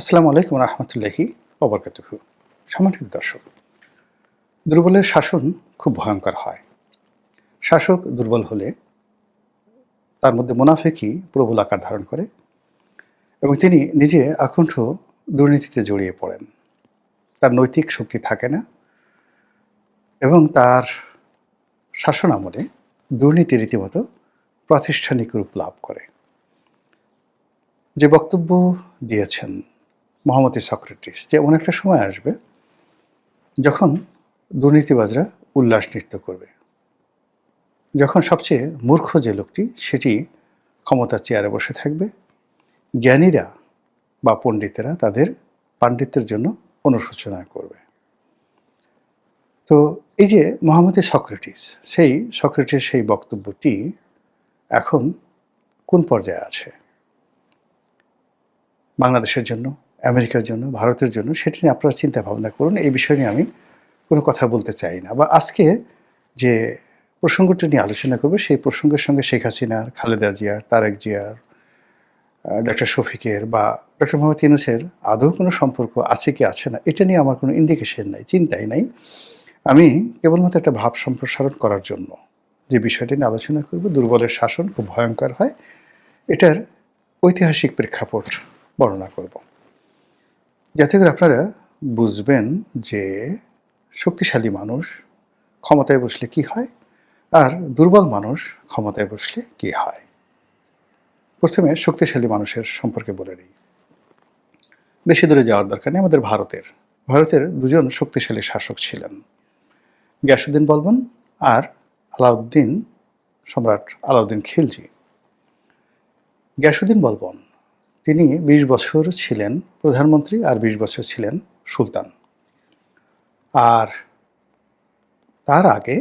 আসসালামু আলাইকুম রহমতুল্লাহি ওবরকাতুহু। সম্মানিত দর্শক, দুর্বলের শাসন খুব ভয়ঙ্কর হয়। শাসক দুর্বল হলে তার মধ্যে মুনাফিকি প্রবল আকার ধারণ করে এবং তিনি নিজে আকণ্ঠ দুর্নীতিতে জড়িয়ে পড়েন। তার নৈতিক শক্তি থাকে না এবং তার শাসন আমলে দুর্নীতি রীতিমতো প্রাতিষ্ঠানিক রূপ লাভ করে। যে বক্তব্য দিয়েছেন মহামতি সক্রেটিস যে এমন একটা সময় আসবে যখন দুর্নীতিবাজরা উল্লাস নৃত্য করবে, যখন সবচেয়ে মূর্খ যে লোকটি সেটি ক্ষমতার চেয়ারে বসে থাকবে, জ্ঞানীরা বা পণ্ডিতেরা তাদের পাণ্ডিত্যের জন্য অনুশোচনা করবে। তো এই যে মহামতি সক্রেটিস, সেই বক্তব্যটি এখন কোন পর্যায়ে আছে বাংলাদেশের জন্য, আমেরিকার জন্য, ভারতের জন্য, সেটি নিয়ে আপনারা চিন্তা ভাবনা করুন। এই বিষয় নিয়ে আমি কোনো কথা বলতে চাই না, বা আজকে যে প্রসঙ্গটি নিয়ে আলোচনা করবে সেই প্রসঙ্গের সঙ্গে শেখ হাসিনার, খালেদা জিয়ার, তারেক জিয়ার, ডক্টর শফিকের বা ডক্টর মোহাম্মদ ইউনূসের আদৌ কোনো সম্পর্ক আছে কি আছে না, এটা নিয়ে আমার কোনো ইন্ডিকেশন নাই, চিন্তাই নাই। আমি কেবলমাত্র একটা ভাব সম্প্রসারণ করার জন্য যে বিষয়টি নিয়ে আলোচনা করব, দুর্বলের শাসন খুব ভয়ঙ্কর হয়, এটার ঐতিহাসিক প্রেক্ষাপট বর্ণনা করব, যাতে করে আপনারা বুঝবেন যে শক্তিশালী মানুষ ক্ষমতায় বসলে কি হয় আর দুর্বল মানুষ ক্ষমতায় বসলে কি হয়। প্রথমে শক্তিশালী মানুষের সম্পর্কে বলে নিই। বেশি দূরে যাওয়ার দরকার নেই। আমাদের ভারতের দুজন শক্তিশালী শাসক ছিলেন, গিয়াসউদ্দিন বলবন আর সম্রাট আলাউদ্দিন খিলজি। গিয়াসউদ্দিন বলবন তিনি ২০ বছর ছিলেন প্রধানমন্ত্রী আর ২০ বছর ছিলেন সুলতান। আর তার আগে,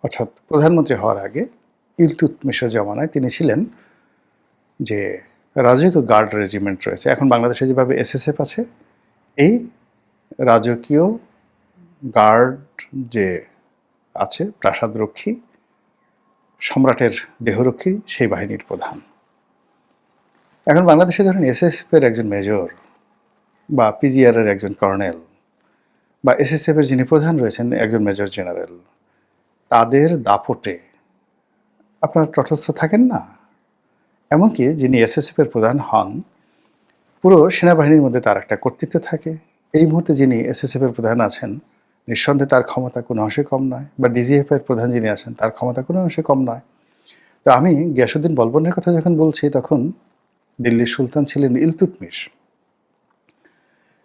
অর্থাৎ প্রধানমন্ত্রী হওয়ার আগে, ইলতুৎমিশের জমানায় তিনি ছিলেন যে রাজকীয় গার্ড রেজিমেন্ট রয়েছে, এখন বাংলাদেশে যেভাবে এসএসএফ আছে, এই রাজকীয় গার্ড যে আছে, প্রাসাদরক্ষী, সম্রাটের দেহরক্ষী, সেই বাহিনীর প্রধান। এখন বাংলাদেশে ধরেন এসএসএফের একজন মেজর বা পিজিআরের একজন কর্নেল বা এসএসএফের যিনি প্রধান রয়েছেন একজন মেজর জেনারেল, তাদের দাপটে আপনারা তটস্থ থাকেন না। এমনকি যিনি এসএসএফের প্রধান হন, পুরো সেনাবাহিনীর মধ্যে তার একটা কর্তৃত্ব থাকে। এই মুহূর্তে যিনি এসএসএফের প্রধান আছেন, নিঃসন্দেহে তার ক্ষমতা কোনো অংশে কম নয়, বা ডিজিএফের প্রধান যিনি আছেন তার ক্ষমতা কোনো অংশে কম নয়। তো আমি গিয়াসউদ্দিন বলবনের কথা যখন বলছি, তখন দিল্লির সুলতান ছিলেন ইলতুৎমিশ,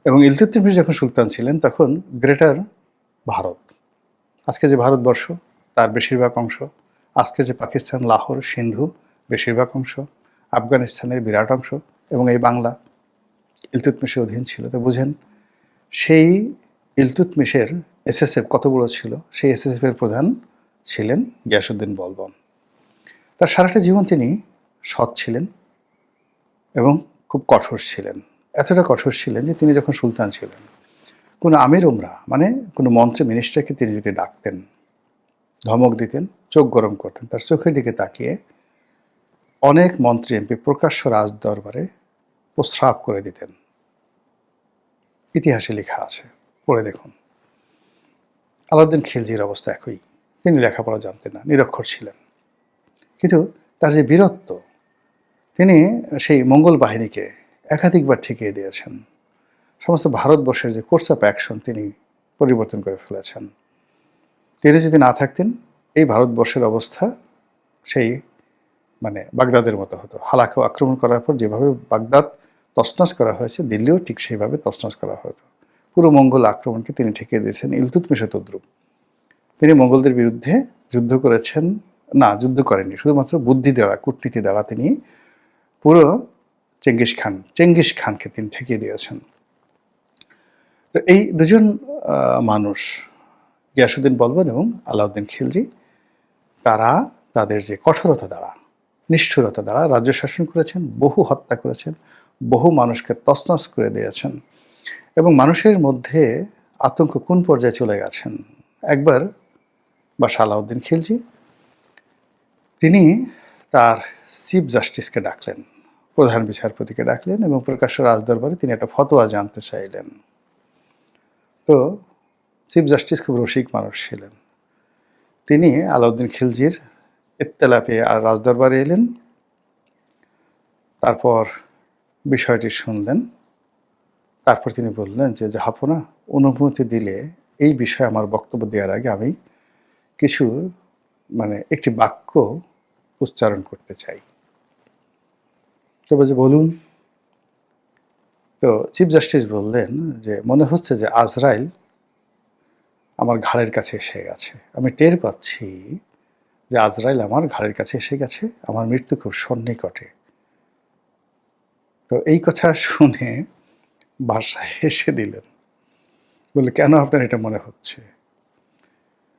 এবং ইলতুৎমিশ যখন সুলতান ছিলেন তখন গ্রেটার ভারত, আজকে যে ভারতবর্ষ তার বেশিরভাগ অংশ, আজকে যে পাকিস্তান, লাহোর, সিন্ধু বেশিরভাগ অংশ, আফগানিস্তানের বিরাট অংশ, এবং এই বাংলা ইলতুৎমিশের অধীন ছিল। তো বুঝেন সেই ইলতুৎমিশের এসএসএফ কত বড় ছিল। সেই এসএসএফের প্রধান ছিলেন গিয়াসউদ্দিন বলবন। তার সারাটা জীবন তিনি সৎ ছিলেন এবং খুব কঠোর ছিলেন। এতটা কঠোর ছিলেন যে তিনি যখন সুলতান ছিলেন, কোনো আমির উমরা মানে কোনো মন্ত্রী মিনিস্টারকে তিনি যদি ডাকতেন, ধমক দিতেন, চোখ গরম করতেন, তার চোখের দিকে তাকিয়ে অনেক মন্ত্রী এমপি প্রকাশ্য রাজ দরবারে প্রস্রাব করে দিতেন। ইতিহাসে লেখা আছে, পড়ে দেখুন। আলাউদ্দিন খিলজির অবস্থা একই। তিনি লেখাপড়া জানতেন না, নিরক্ষর ছিলেন, কিন্তু তার যে বীরত্ব, তিনি সেই মঙ্গল বাহিনীকে একাধিকবার ঠেকিয়ে দিয়েছেন। সমস্ত ভারতবর্ষের যে কোর্স অফ অ্যাকশন তিনি পরিবর্তন করে ফেলেছেন। তিনি যদি না থাকতেন, এই ভারতবর্ষের অবস্থা সেই বাগদাদের মতো হতো। হালাকেও আক্রমণ করার পর যেভাবে বাগদাদ তছনছ করা হয়েছে, দিল্লিও ঠিক সেইভাবে তছনছ করা হতো। পুরো মঙ্গল আক্রমণকে তিনি ঠেকিয়ে দিয়েছেন। ইলতুৎমিশও তদ্রূপ। তিনি মঙ্গলদের বিরুদ্ধে যুদ্ধ করেছেন, না যুদ্ধ করেননি, শুধুমাত্র বুদ্ধি দ্বারা, কূটনীতি দ্বারা তিনি পুরো চেঙ্গিস খানকে তিনি ঠেকিয়ে দিয়েছেন। তো এই দুজন মানুষ, গিয়াসউদ্দিন বলবন এবং আলাউদ্দিন খিলজি, তারা তাদের যে কঠোরতা দ্বারা, নিষ্ঠুরতা দ্বারা রাজ্য শাসন করেছেন, বহু হত্যা করেছেন, বহু মানুষকে তছনছ করে দিয়েছেন, এবং মানুষের মধ্যে আতঙ্ক কোন পর্যায়ে চলে গেছেন। একবার বাদশাহ আলাউদ্দিন খিলজি তিনি তার চিফ জাস্টিসকে ডাকলেন, প্রধান বিচারপতিকে ডাকলেন এবং প্রকাশ্য রাজদরবারে তিনি একটা ফতোয়া জানতে চাইলেন। তো চিফ জাস্টিস খুব রসিক মানুষ ছিলেন। তিনি আলাউদ্দিন খিলজির ইত্তেলা পেয়ে আর রাজদরবারে এলেন। তারপর বিষয়টি শুনলেন। তারপর তিনি বললেন যে জাহাপনা, অনুমতি দিলে এই বিষয়ে আমার বক্তব্য দেওয়ার আগে আমি কিছু একটি বাক্য উচ্চারণ করতে চাই। তো বলছে বলুন। তো চিফ জাস্টিস বললেন যে মনে হচ্ছে যে আজরাইল আমার ঘাড়ের কাছে এসে গেছে। আমি টের পাচ্ছি যে আজরাইল আমার ঘাড়ের কাছে এসে গেছে, আমার মৃত্যু খুব সন্নিকটে। তো এই কথা শুনে বাদশাহ হেসে দিলেন। বলে কেন আপনার এটা মনে হচ্ছে?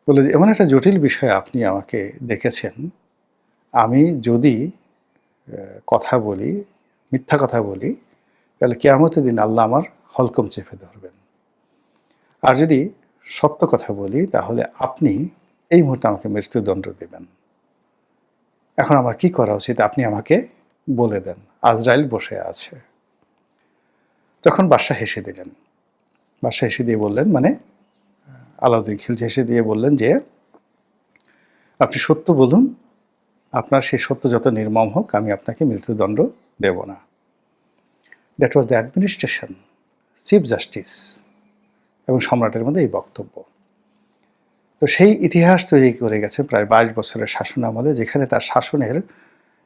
বলে যে এমন একটা জটিল বিষয় আপনি আমাকে ডেকেছেন, আমি যদি কথা বলি, মিথ্যা কথা বলি, তাহলে কিয়ামতের দিন আল্লাহ আমার হলকম চেপে ধরবেন। আর যদি সত্য কথা বলি তাহলে আপনি এই মুহূর্তে আমাকে মৃত্যুদণ্ড দেবেন। এখন আমার কি করা উচিত আপনি আমাকে বলে দেন। আজরাইল বসে আছে। তখন বাদশাহ হেসে দিলেন। বাদশাহ হেসে দিয়ে বললেন, আলাউদ্দিন খিলজি হেসে দিয়ে বললেন যে আপনি সত্য বলুন, আপনার সেই সত্য যত নির্মম হোক আমি আপনাকে মৃত্যুদণ্ড দেব না। That was the administration, chief justice এবং সম্রাটের মধ্যে এই বক্তব্য। তো সেই ইতিহাস তৈরি করে গেছে প্রায় 22 বছরের শাসন আমলে, যেখানে তার শাসনের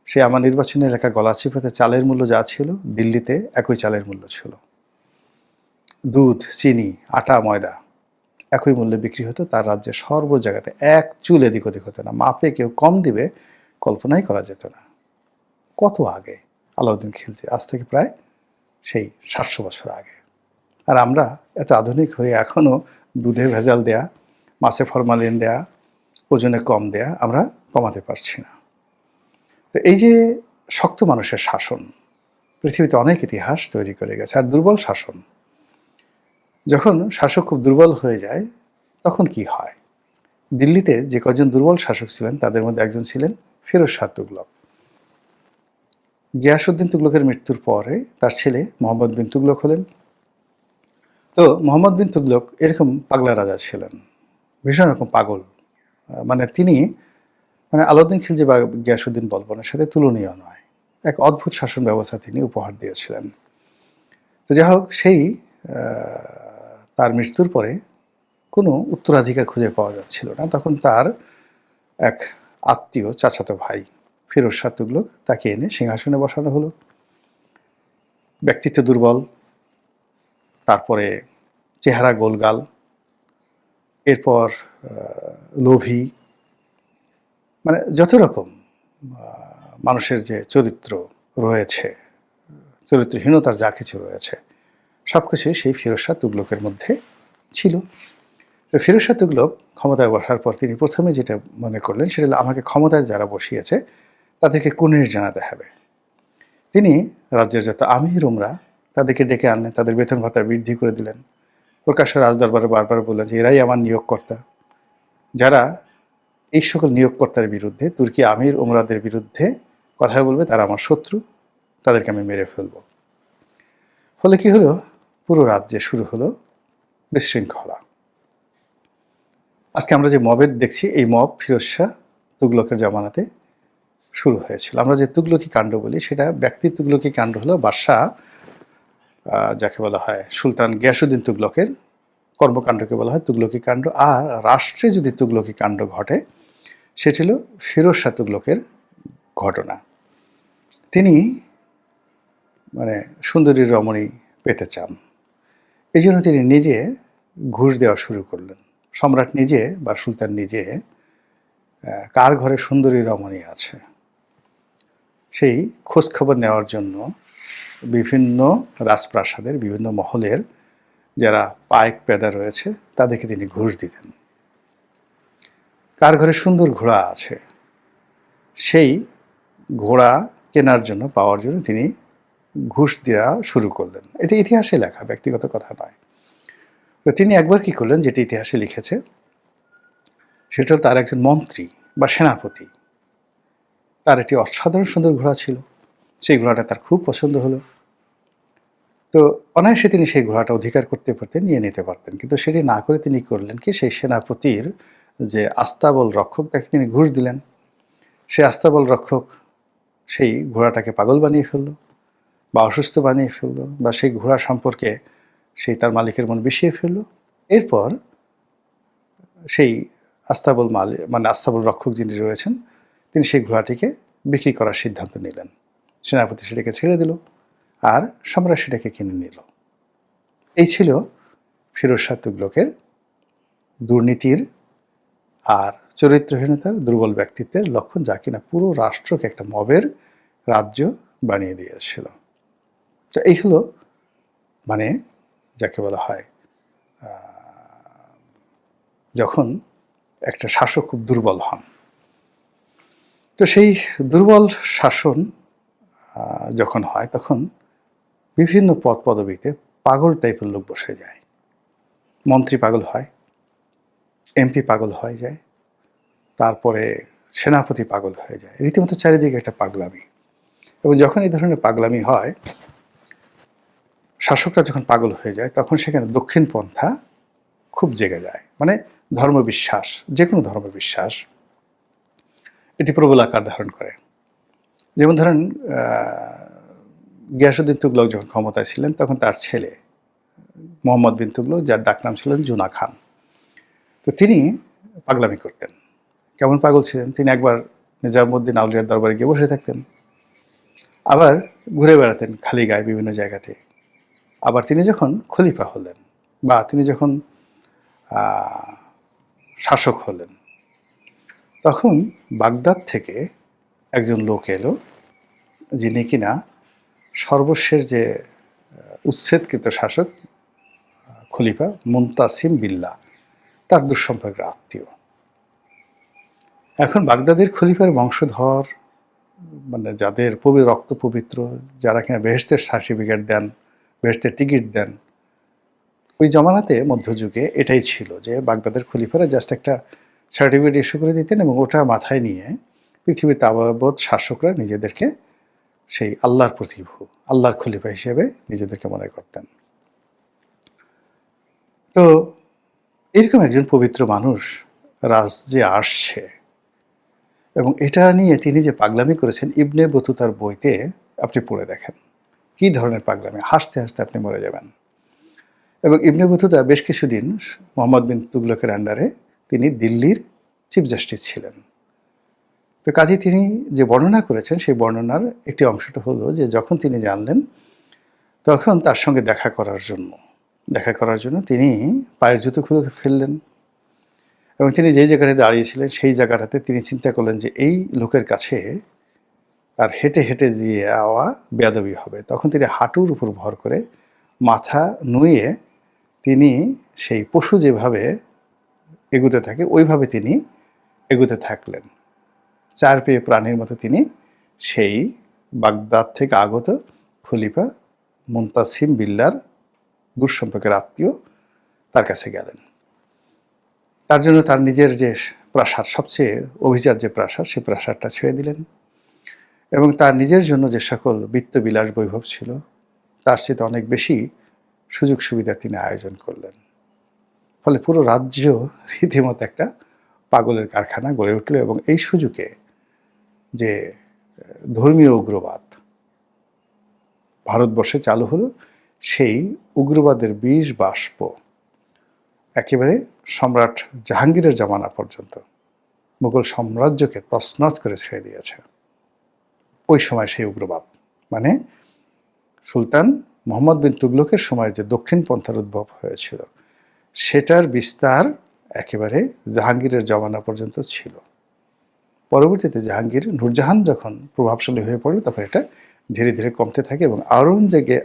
সে আমার নির্বাচনী এলাকা গলাচিপাতে চালের মূল্য যা ছিল, দিল্লিতে একই চালের মূল্য ছিল। দুধ, চিনি, আটা, ময়দা একই মূল্যে বিক্রি হতো। তার রাজ্যে সর্ব জায়গাতে এক চুল এদিক ওদিক হতো না। মাপে কেউ কম দিবে কল্পনাই করা যেত না। কত আগে আলাউদ্দিন খিলজি, আজ থেকে প্রায় সেই 700 বছর আগে। আর আমরা এত আধুনিক হয়ে এখনও দুধে ভেজাল দেয়া, মাছে ফরমালিন দেয়া, ওজনে কম দেয়া আমরা কমাতে পারছি না। তো এই যে শক্ত মানুষের শাসন পৃথিবীতে অনেক ইতিহাস তৈরি করে গেছে। আর দুর্বল শাসন, যখন শাসক খুব দুর্বল হয়ে যায় তখন কি হয়? দিল্লিতে যে কজন দুর্বল শাসক ছিলেন তাদের মধ্যে একজন ছিলেন ফিরোজ শাহ তুগলক। গিয়াসউদ্দিন তুগলকের মৃত্যুর পরে তার ছেলে মোহাম্মদ বিন তুগলক হলেন। তো মোহাম্মদ বিন তুগলক এরকম পাগলা রাজা ছিলেন, ভীষণ রকম পাগল। তিনি আলাউদ্দিন খিলজি বা গিয়াসউদ্দিন বলবনের সাথে তুলনীয় নয়। এক অদ্ভুত শাসন ব্যবস্থা তিনি উপহার দিয়েছিলেন। তো যাই হোক, সেই তার মৃত্যুর পরে কোনো উত্তরাধিকার খুঁজে পাওয়া যাচ্ছিল না। তখন তার এক আত্মীয়, চাচাতো ভাই ফিরোজ শাহ তুগলক, তাকে এনে সিংহাসনে বসানো হলো। ব্যক্তিত্ব দুর্বল, তারপরে চেহারা গোলগাল, এরপর লোভী, যত রকম মানুষের যে চরিত্র রয়েছে, চরিত্রহীনতার যা কিছু রয়েছে, সব কিছুই সেই ফিরোজ শাহ তুগলকের মধ্যে ছিল। তো ফিরোজ শাহ তুগলক ক্ষমতায় বসার পর তিনি প্রথমে যেটা মনে করলেন সেটা হলো আমাকে ক্ষমতায় যারা বসিয়েছে তাদেরকে কুনির জানাতে হবে। তিনি রাজ্যের যত আমির উমরা তাদেরকে ডেকে আনলেন, তাদের বেতন ভাতা বৃদ্ধি করে দিলেন। প্রকাশ্য রাজদরবারে বারবার বললেন যে এরাই আমার নিয়োগকর্তা। যারা এই সকল নিয়োগকর্তার বিরুদ্ধে, তুর্কি আমির উমরাদের বিরুদ্ধে কথা বলবে তারা আমার শত্রু, তাদেরকে আমি মেরে ফেলব। ফলে কি হলো? পুরো রাজ্যে শুরু হলো বিশৃঙ্খলা। আজকে আমরা যে মবের দেখছি, এই মব ফিরোজ শাহ তুগলকের জামানাতে শুরু হয়েছিল। আমরা যে তুগলকি কাণ্ড বলি সেটা ব্যক্তির তুগলকি কাণ্ড হলো বাদশাহ, যাকে বলা হয় সুলতান গিয়াসউদ্দিন তুগলকের কর্মকাণ্ডকে বলা হয় তুগলকি কাণ্ড। আর রাষ্ট্রে যদি তুগলকি কাণ্ড ঘটে সেটি হলো ফিরোজ শাহ তুগলকের ঘটনা। তিনি সুন্দরী রমণী পেতে চান, এই জন্য তিনি নিজে ঘুষ দেওয়া শুরু করলেন। সম্রাট নিজে বা সুলতান নিজে কার ঘরে সুন্দরী রমণী আছে সেই খোঁজখবর নেওয়ার জন্য বিভিন্ন রাজপ্রাসাদের বিভিন্ন মহলের যারা পাইক পেদা রয়েছে তাদেরকে তিনি ঘুষ দিতেন। কার ঘরে সুন্দর ঘোড়া আছে সেই ঘোড়া কেনার জন্য, পাওয়ার জন্য তিনি ঘুষ দেওয়া শুরু করলেন। এটা ইতিহাসে লেখা, ব্যক্তিগত কথা নয়। তো তিনি একবার কি করলেন, যেটি ইতিহাসে লিখেছে, সেটা তার একজন মন্ত্রী বা সেনাপতি, তার একটি অসাধারণ সুন্দর ঘোড়া ছিল। সেই ঘোড়াটা তার খুব পছন্দ হলো। তো অনায়াসে তিনি সেই ঘোড়াটা অধিকার করতে পারতেন, নিয়ে নিতে পারতেন। কিন্তু সেটি না করে তিনি করলেন কি, সেই সেনাপতির যে আস্তাবল রক্ষক তাকে তিনি ঘুষ দিলেন। সেই আস্তাবল রক্ষক সেই ঘোড়াটাকে পাগল বানিয়ে ফেলল বা অসুস্থ বানিয়ে ফেলল, বা সেই ঘোড়া সম্পর্কে সেই তার মালিকের মন বিষিয়ে ফেলল। এরপর সেই আস্তাবল রক্ষক যিনি রয়েছেন, তিনি সেই ঘোড়াটিকে বিক্রি করার সিদ্ধান্ত নিলেন। সেনাপতি সেটাকে ছেড়ে দিল, আর সম্রাট সেটাকে কিনে নিল। এই ছিল ফিরোজ শাহ তুগলকের দুর্নীতির আর চরিত্রহীনতার, দুর্বল ব্যক্তিত্বের লক্ষণ, যা কিনা পুরো রাষ্ট্রকে একটা মবের রাজ্য বানিয়ে দিয়েছিল। তো এই হলো মানে যাকে বলা হয় যখন একটা শাসক খুব দুর্বল হন। তো সেই দুর্বল শাসন যখন হয়, তখন বিভিন্ন পদ পদবীতে পাগল টাইপের লোক বসে যায়। মন্ত্রী পাগল হয়, এমপি পাগল হয়ে যায়, তারপরে সেনাপতি পাগল হয়ে যায়। রীতিমতো চারিদিকে একটা পাগলামি। এবং যখন এই ধরনের পাগলামি হয়, শাসকরা যখন পাগল হয়ে যায়, তখন সেখানে দক্ষিণ পন্থা খুব জেগে যায়। মানে ধর্মবিশ্বাস, যে কোনো ধর্মবিশ্বাস এটি প্রবল আকার ধারণ করে। যেমন ধরেন গিয়াসউদ্দিন তুগলক যখন ক্ষমতায় ছিলেন, তখন তার ছেলে মোহাম্মদ বিন তুগলক, যার ডাকনাম ছিলেন জুনা খান, তো তিনি পাগলামি করতেন। কেমন পাগল ছিলেন, তিনি একবার নিজামুদ্দিন আউলিয়ার দরবারে গিয়ে বসে থাকতেন, আবার ঘুরে বেড়াতেন খালি গায়ে বিভিন্ন জায়গাতে। আবার তিনি যখন খলিফা হলেন বা তিনি যখন শাসক হলেন, তখন বাগদাদ থেকে একজন লোক এলো, যিনি কিনা সর্বশেষ যে উচ্ছেদকৃত শাসক খলিফা মুনতাসিম বিল্লাহ, তার দুঃসম্পর্কের আত্মীয়। এখন বাগদাদের খলিফার বংশধর, মানে যাদের রক্ত পবিত্র, যারা কিনা বেহেশতের সার্টিফিকেট দেন, বেহেশতের টিকিট দেন, ওই জমানাতে মধ্যযুগে এটাই ছিল যে বাগদাদের খলিফারা জাস্ট একটা সার্টিফিকেট ইস্যু করে দিতেন, এবং ওটা মাথায় নিয়ে পৃথিবীর তাবৎ শাসকরা নিজেদেরকে সেই আল্লাহর প্রতিভু, আল্লাহর খলিফা হিসেবে নিজেদেরকে মনে করতেন। তো এরকম একজন পবিত্র মানুষ রাজ্যে আসছে, এবং এটা নিয়ে তিনি যে পাগলামি করেছেন, ইবনে বতুতার বইতে আপনি পড়ে দেখেন কি ধরনের পাগলামি, হাসতে হাসতে আপনি মরে যাবেন। এবং ইবনে বতুতা বেশ কিছুদিন মোহাম্মদ বিন তুগলকের আন্ডারে তিনি দিল্লির চিফ জাস্টিস ছিলেন। তো কাজে তিনি যে বর্ণনা করেছেন, সেই বর্ণনার একটি অংশটা হলো যে যখন তিনি জানলেন, তখন তার সঙ্গে দেখা করার জন্য তিনি পায়ের জুতো খুলে ফেললেন, এবং তিনি যেই জায়গাটাতে দাঁড়িয়েছিলেন সেই জায়গাটাতে তিনি চিন্তা করলেন যে এই লোকের কাছে তার হেঁটে হেঁটে দিয়ে যাওয়া বেয়াদবি হবে। তখন তিনি হাঁটুর উপর ভর করে মাথা নুয়ে তিনি সেই পশু যেভাবে এগুতে থাকে ওইভাবে তিনি এগুতে থাকলেন। চার পেয়ে প্রাণীর মতো তিনি সেই বাগদাদ থেকে আগত খলিফা মুনতাসিম বিল্লার দূর সম্পর্কের আত্মীয় তার কাছে গেলেন। তার জন্য তার নিজের যে প্রাসাদ, সবচেয়ে অভিজাত যে প্রাসাদ, সেই প্রাসাদটা ছেড়ে দিলেন, এবং তার নিজের জন্য যে সকল বিত্তবিলাস বৈভব ছিল, তার চেয়ে অনেক বেশি সুযোগ সুবিধা তিনি আয়োজন করলেন। ফলে পুরো রাজ্য রীতিমতো একটা পাগলের কারখানা গড়ে উঠল। এবং এই সুযোগে যে ধর্মীয় উগ্রবাদ ভারতবর্ষে চালু হলো, সেই উগ্রবাদের বিষ বাষ্প একেবারে সম্রাট জাহাঙ্গীরের জামানা পর্যন্ত মুঘল সাম্রাজ্যকে তছনছ করে ছেড়ে দিয়েছে। ওই সময় সেই উগ্রবাদ, মানে সুলতান মোহাম্মদ বিন তুগলকের সময় যে দক্ষিণ পন্থার উদ্ভব হয়েছিল, সেটার বিস্তার একেবারে জাহাঙ্গীরের জমানা পর্যন্ত ছিল। পরবর্তীতে নূরজাহান যখন প্রভাবশালী হয়ে পড়ল, তখন এটা ধীরে ধীরে কমতে থাকে, এবং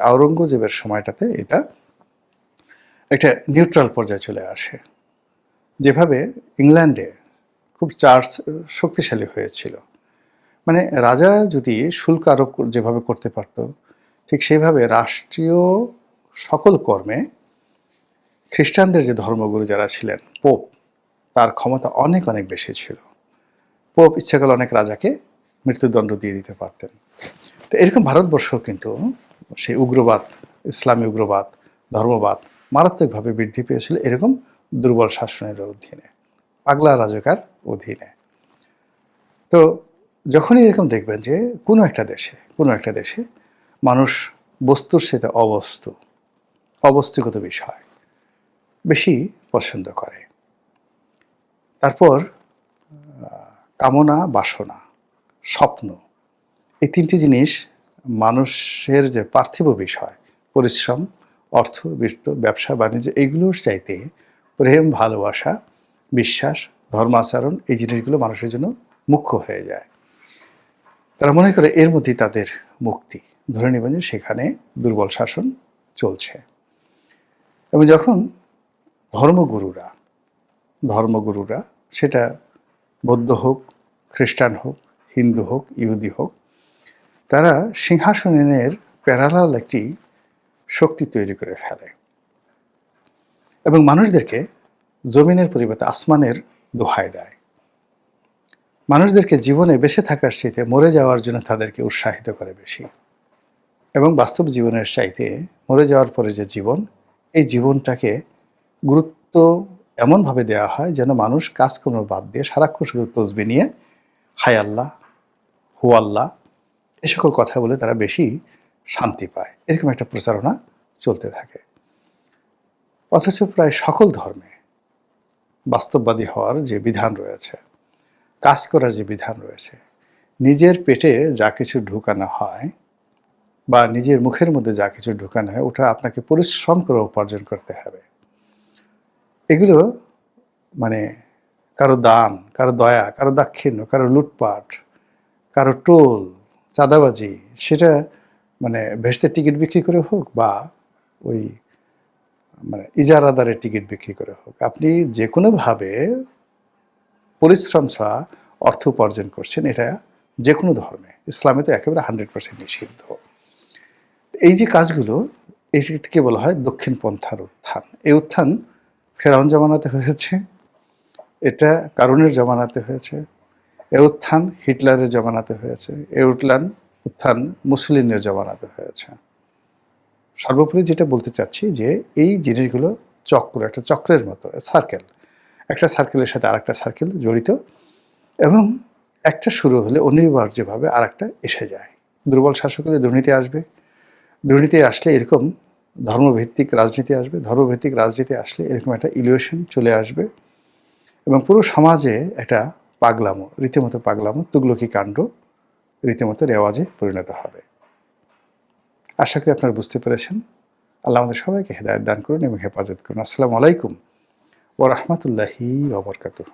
আওরঙ্গজেবের সময়টাতে এটা একটা নিউট্রাল পর্যায়ে চলে আসে। যেভাবে ইংল্যান্ডে খুব চার্চ শক্তিশালী হয়েছিল, মানে রাজা যদি শুল্ক আরোপ যেভাবে করতে পারত, ঠিক সেইভাবে রাষ্ট্রীয় সকল কর্মে খ্রিস্টানদের যে ধর্মগুরু যারা ছিলেন, পোপ, তার ক্ষমতা অনেক অনেক বেশি ছিল। পোপ ইচ্ছা করলে অনেক রাজাকে মৃত্যুদণ্ড দিয়ে দিতে পারতেন। তো এরকম ভারতবর্ষ কিন্তু সেই উগ্রবাদ, ইসলামী উগ্রবাদ, ধর্মবাদ মারাত্মকভাবে বৃদ্ধি পেয়েছিল এরকম দুর্বল শাসনের অধীনে, পাগলা রাজাকার অধীনে। তো যখনই এরকম দেখবেন যে কোনো একটা দেশে মানুষ বস্তুর সাথে অবস্তুগত বিষয় বেশি পছন্দ করে, তারপর কামনা, বাসনা, স্বপ্ন, এই তিনটি জিনিস মানুষের যে পার্থিব বিষয়, পরিশ্রম, অর্থ, বিত্ত, ব্যবসা বাণিজ্য, এগুলোর চাইতে প্রেম, ভালোবাসা, বিশ্বাস, ধর্মাচরণ, এই জিনিসগুলো মানুষের জন্য মুখ্য হয়ে যায়। তারা মনে করে এর মধ্যেই তাদের মুক্তি। ধরে নেবেন যে সেখানে দুর্বল শাসন চলছে। এবং যখন ধর্মগুরুরা সেটা বৌদ্ধ হোক, খ্রিস্টান হোক, হিন্দু হোক, ইহুদি হোক, তারা সিংহাসনের প্যারালাল একটি শক্তি তৈরি করে ফেলে এবং মানুষদেরকে জমিনের পরিবর্তে আসমানের দোহাই দেয়। মানুষদেরকে জীবনে বেঁচে থাকার চাইতে মরে যাওয়ার জন্য তাদেরকে উৎসাহিত করে বেশি, এবং বাস্তব জীবনের চাইতে মরে যাওয়ার পরে যে জীবন, এই জীবনটাকে গুরুত্ব এমনভাবে দেওয়া হয় যেন মানুষ কাজকর্ম বাদ দিয়ে সারাক্ষণ শুধু তসবিহ নিয়ে হায় আল্লাহ, হু আল্লাহ, এ সকল কথা বলে তারা বেশি শান্তি পায়। এরকম একটা প্রচারণা চলতে থাকে। অথচ প্রায় সকল ধর্মে বাস্তববাদী হওয়ার যে বিধান রয়েছে, কাজ করার যে বিধান রয়েছে, নিজের পেটে যা কিছু ঢুকানো হয় বা নিজের মুখের মধ্যে যা কিছু ঢুকানো হয়, ওটা আপনাকে পরিশ্রম করে উপার্জন করতে হবে। এগুলো মানে কারো দান, কারো দয়া, কারো দাক্ষিণ্য, কারো লুটপাট, কারো টোল, চাঁদাবাজি, সেটা মানে ভেস্তের টিকিট বিক্রি করে হোক বা ওই ইজারাদারের টিকিট বিক্রি করে হোক, আপনি যে কোনোভাবে পরিশ্রম ছাড়া অর্থ উপার্জন করছেন, এটা যে কোনো ধর্মে, ইসলামে তো একেবারে 100% নিষিদ্ধ। এই যে কাজগুলো, এটাকে বলা হয় দক্ষিণ পন্থার উত্থান। এই উত্থান ফেরাউন জামানাতে হয়েছে, এটা কারুনের জামানাতে হয়েছে, এ উত্থান হিটলারের জামানাতে হয়েছে, এ উত্থান মুসলিনের জামানাতে হয়েছে। সর্বোপরি যেটা বলতে চাচ্ছি যে এই জিনিসগুলো একটা চক্রের মতো, সার্কেল, একটা সার্কেলের সাথে আরেকটা সার্কেল জড়িত, এবং একটা শুরু হলে অনিবার্যভাবে আর একটা এসে যায়। দুর্বল শাসক হলে দুর্নীতি আসবে, দুর্নীতি আসলে এরকম ধর্মভিত্তিক রাজনীতি আসবে, ধর্মভিত্তিক রাজনীতি আসলে এরকম একটা ইলিউশন চলে আসবে, এবং পুরো সমাজে একটা রীতিমতো পাগলামো, তুগলকি কাণ্ড রীতিমতো রেওয়াজে পরিণত হবে। আশা করি আপনারা বুঝতে পেরেছেন। আল্লাহ আমাদের সবাইকে হেদায়েত দান করুন এবং হেফাজত করুন। আসসালামু আলাইকুম ওয়া রাহমাতুল্লাহি ওয়া বারাকাতুহু।